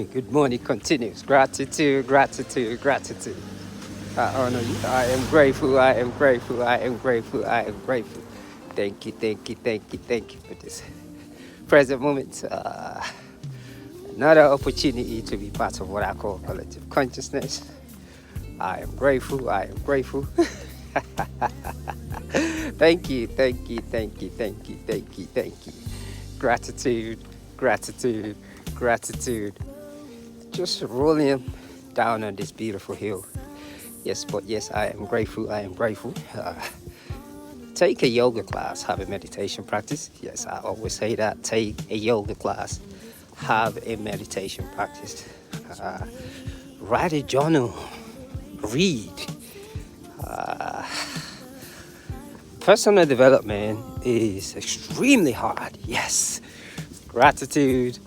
good morning continues. Gratitude, gratitude, gratitude. I honor you. I am grateful, I am grateful, I am grateful, I am grateful. Thank you, thank you, thank you, thank you for this present moment. Another opportunity to be part of what I call collective consciousness. I am grateful, I am grateful. Thank you, thank you, thank you, thank you, thank you, thank you. Gratitude, gratitude, gratitude. Just rolling down on this beautiful hill. Yes, but yes, I am grateful. I am grateful. Take a yoga class, have a meditation practice. Yes, I always say that. Take a yoga class, have a meditation practice. Uh, Write a journal, read. Uh, Personal development is extremely hard. Yes, gratitude.